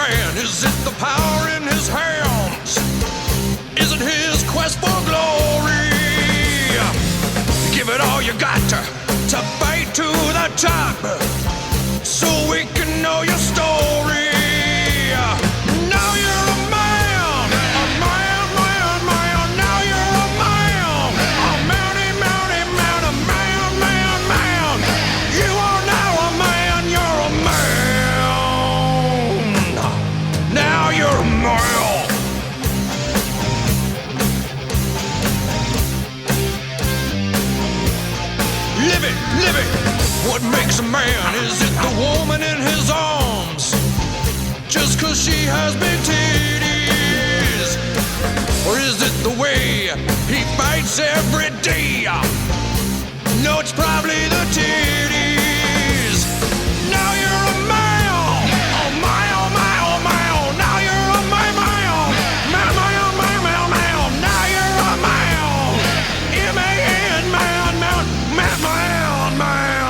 man? Is it the power in his hands? Is it his quest for glory? Give it all you got to fight to the top, so we can know your story. Now you're a man, a man, man, man. Now you're a man, a mounty, mounty, man, a man, man, man. You are now a man, you're a man. Now you're a man. Live it, live it. What makes a man? Is it the woman in his arms? Just 'cause she has big titties? Or is it the way he fights every day? No, it's probably the titties. Now you're a man. Oh my, oh my, oh my, oh. Now you're a my, my, oh. My, my, oh my, my, oh my, oh. Now you're a man. M-A-N, man, man, man, man, man.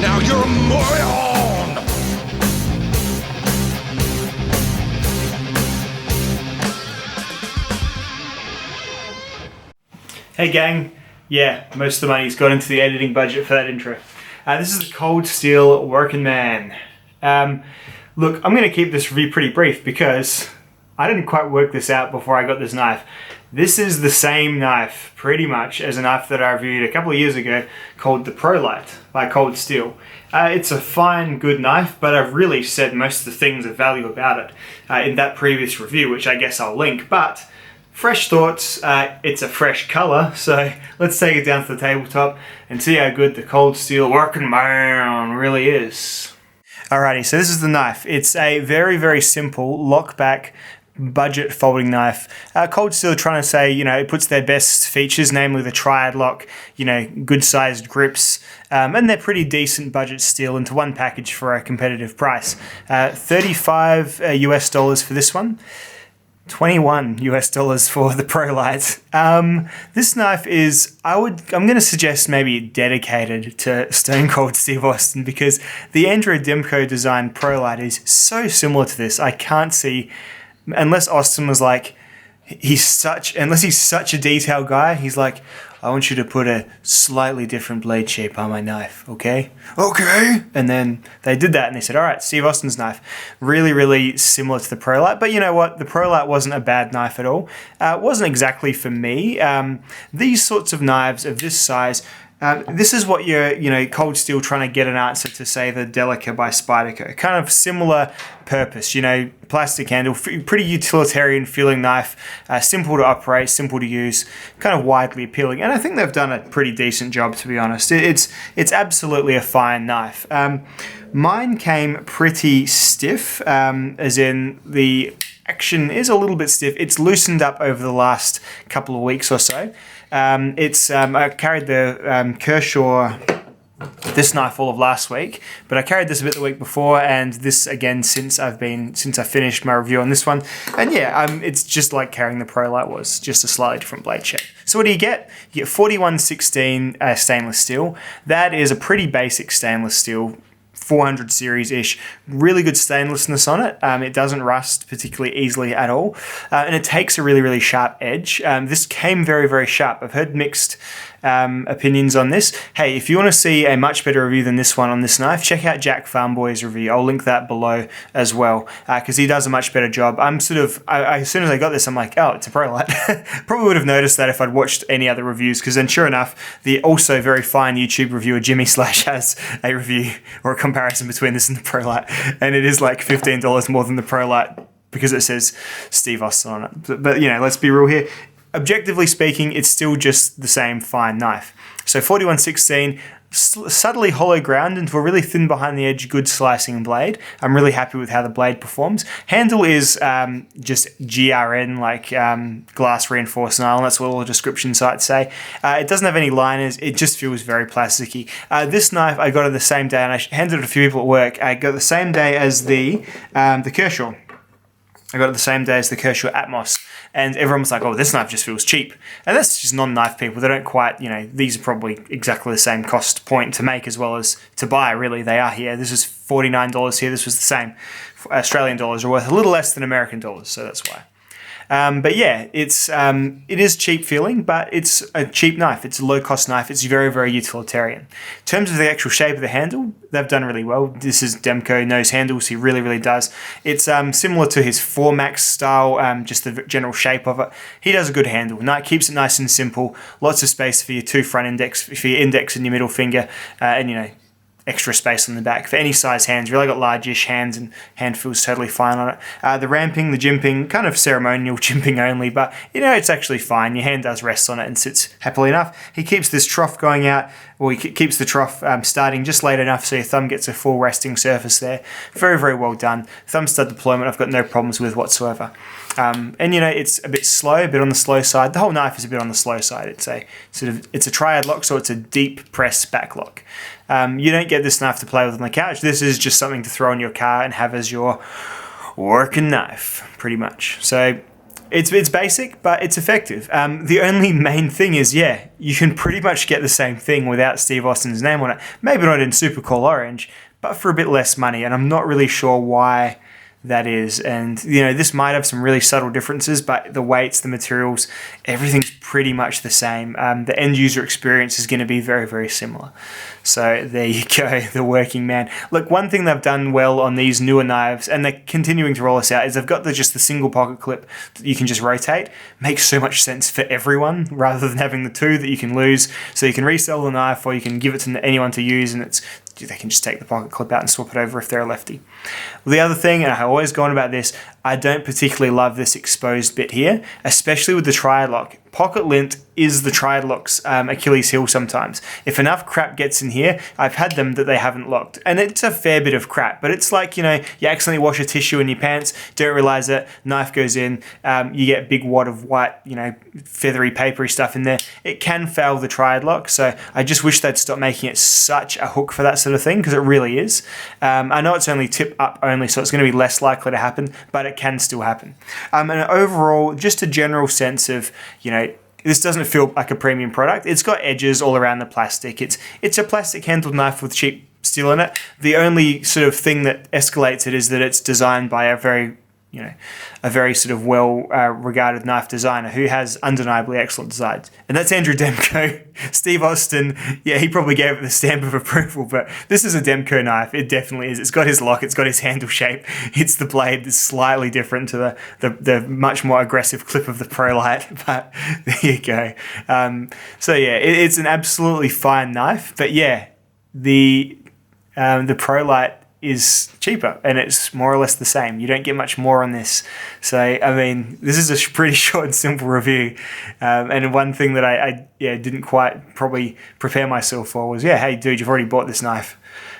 Now you're a man. Hey gang, yeah, most of the money's gone into the editing budget for that intro. This is the Cold Steel Working Man. Look, I'm going to keep this review pretty brief because I didn't quite work this out before I got this knife. This is the same knife, pretty much, as a knife that I reviewed a couple of years ago called the ProLite by Cold Steel. It's a fine, good knife, but I've really said most of the things of value about it in that previous review, which I guess I'll link, but fresh thoughts, it's a fresh color, so let's take it down to the tabletop and see how good the Cold Steel Working Man really is. Alrighty, so this is the knife. It's a very, very simple lock-back budget folding knife. Cold Steel trying to say, you know, it puts their best features, namely the triad lock, you know, good sized grips, and they're pretty decent budget steel into one package for a competitive price. $35 US for this one. $21 US for the ProLite. This knife is, I'm going to suggest maybe dedicated to Stone Cold Steve Austin, because the Andrew Demko designed ProLite is so similar to this. I can't see, unless Austin was like, unless he's such a detail guy, he's like, I want you to put a slightly different blade shape on my knife, okay? Okay! And then they did that and they said, all right, Steve Austin's knife. Really, really similar to the ProLite. But you know what? The ProLite wasn't a bad knife at all. It wasn't exactly for me. These sorts of knives of this size, this is what you're, Cold Steel trying to get an answer to, say, the Delica by Spyderco. Kind of similar purpose, plastic handle, pretty utilitarian feeling knife, simple to operate, simple to use, kind of widely appealing. And I think they've done a pretty decent job, to be honest. It's absolutely a fine knife. Mine came pretty stiff, as in the action is a little bit stiff. It's loosened up over the last couple of weeks or so. I carried the Kershaw, this knife all of last week, but I carried this a bit the week before, and this again since I finished my review on this one. And yeah, it's just like carrying the ProLite was, just a slightly different blade shape. So what do you get? You get 4116 stainless steel. That is a pretty basic stainless steel, 400 series-ish. Really good stainlessness on it. It doesn't rust particularly easily at all. And it takes a really, really sharp edge. This came very, very sharp. I've heard mixed opinions on this. Hey, if you want to see a much better review than this one on this knife, check out Jack Farmboy's review. I'll link that below as well, because he does a much better job. As soon as I got this, I'm like, oh, it's a ProLite. Probably would have noticed that if I'd watched any other reviews, because then sure enough, the also very fine YouTube reviewer Jimmy Slash has a review or a comparison between this and the ProLite, and it is like $15 more than the ProLite because it says Steve Austin on it. But let's be real here. Objectively speaking, it's still just the same fine knife. So 4116, subtly hollow ground into a really thin behind the edge, good slicing blade. I'm really happy with how the blade performs. Handle is just GRN, like glass reinforced nylon. That's what all the description sites say. It doesn't have any liners. It just feels very plasticky. This knife I got it the same day, and I handed it to a few people at work. I got it the same day as the Kershaw. I got it the same day as the Kershaw Atmos. And everyone was like, oh, this knife just feels cheap. And that's just non-knife people. They don't quite, these are probably exactly the same cost point to make as well as to buy, really. They are here. This is $49 here. This was the same Australian dollars are worth a little less than American dollars, so that's why. But yeah, it is cheap feeling, but it's a cheap knife. It's a low-cost knife. It's very, very utilitarian. In terms of the actual shape of the handle, they've done really well. This is Demko knows handles. He really, really does. It's similar to his 4max style, just the general shape of it. He does a good handle. Keeps it nice and simple. Lots of space for your two front index, for your index and your middle finger, and extra space on the back for any size hands. Really got large-ish hands, and hand feels totally fine on it. The ramping, the jimping, kind of ceremonial jimping only, but it's actually fine. Your hand does rest on it and sits happily enough. He keeps this trough going out, or he keeps the trough starting just late enough so your thumb gets a full resting surface there. Very, very well done. Thumb stud deployment I've got no problems with whatsoever. And it's a bit slow, a bit on the slow side. The whole knife is a bit on the slow side. It's a triad lock, so it's a deep press back lock. You don't get this knife to play with on the couch. This is just something to throw in your car and have as your working knife, pretty much. So it's basic, but it's effective. The only main thing is, you can pretty much get the same thing without Steve Austin's name on it. Maybe not in Super Cool Orange, but for a bit less money, and I'm not really sure why that is. And this might have some really subtle differences, but the weights, the materials, everything's pretty much the same. The end user experience is going to be very, very similar. So there you go, the working man. Look, one thing they've done well on these newer knives, and they're continuing to roll this out, is they've got just the single pocket clip that you can just rotate. Makes so much sense for everyone, rather than having the two that you can lose. So you can resell the knife, or you can give it to anyone to use, and they can just take the pocket clip out and swap it over if they're a lefty. Well, the other thing, and I always go on about this, I don't particularly love this exposed bit here, especially with the triad lock. Pocket lint is the triad lock's Achilles heel sometimes. If enough crap gets in here, I've had them that they haven't locked. And it's a fair bit of crap, but it's like, you accidentally wash a tissue in your pants, don't realize it, knife goes in, you get a big wad of white, feathery, papery stuff in there. It can fail the triad lock, so I just wish they'd stop making it such a hook for that sort of thing, because it really is. I know it's only tip up only, so it's going to be less likely to happen, but it can still happen. And overall, just a general sense of, this doesn't feel like a premium product. It's got edges all around the plastic. It's a plastic handled knife with cheap steel in it. The only sort of thing that escalates it is that it's designed by a very sort of well-regarded knife designer who has undeniably excellent designs. And that's Andrew Demko. Steve Austin, he probably gave it the stamp of approval, but this is a Demko knife. It definitely is. It's got his lock, it's got his handle shape, it's the blade that's slightly different to the much more aggressive clip of the ProLite, but there you go. It's an absolutely fine knife, but the ProLite is cheaper, and it's more or less the same. You don't get much more on this. So, this is a pretty short and simple review. And one thing that I didn't quite probably prepare myself for was, hey, dude, you've already bought this knife.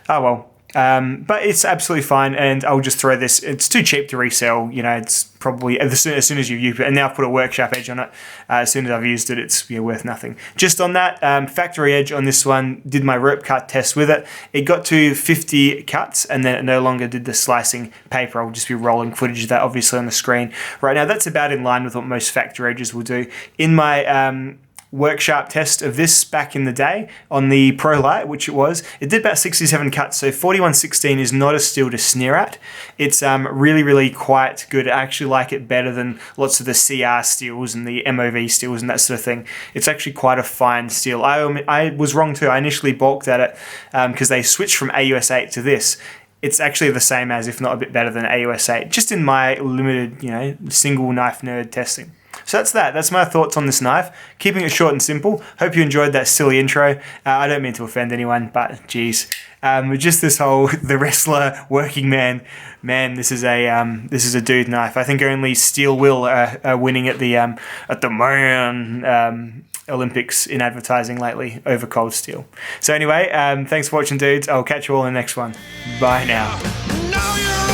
Oh, well. But it's absolutely fine, and I'll just throw this. It's too cheap to resell. It's probably as soon as you use it, and now I've put a workshop edge on it. As soon as I've used it, it's worth nothing. Just on that, factory edge on this one, did my rope cut test with it. It got to 50 cuts, and then it no longer did the slicing paper. I'll just be rolling footage of that, obviously, on the screen right now. That's about in line with what most factory edges will do. In my workshop test of this back in the day on the ProLite, which it did about 67 cuts, so 4116 is not a steel to sneer at. It's really, really quite good. I actually like it better than lots of the CR steels and the MOV steels and that sort of thing. It's actually quite a fine steel. I was wrong too. I initially balked at it because they switched from AUS 8 to this. It's actually the same as, if not a bit better than AUS 8, just in my limited, single knife nerd testing. So that's my thoughts on this knife. Keeping it short and simple. Hope you enjoyed that silly intro. I don't mean to offend anyone, but geez. Just this whole, the wrestler, working man, this is a dude knife. I think only steel will are winning at the MAYRN Olympics in advertising lately over cold steel. So anyway, thanks for watching, dudes. I'll catch you all in the next one. Bye now.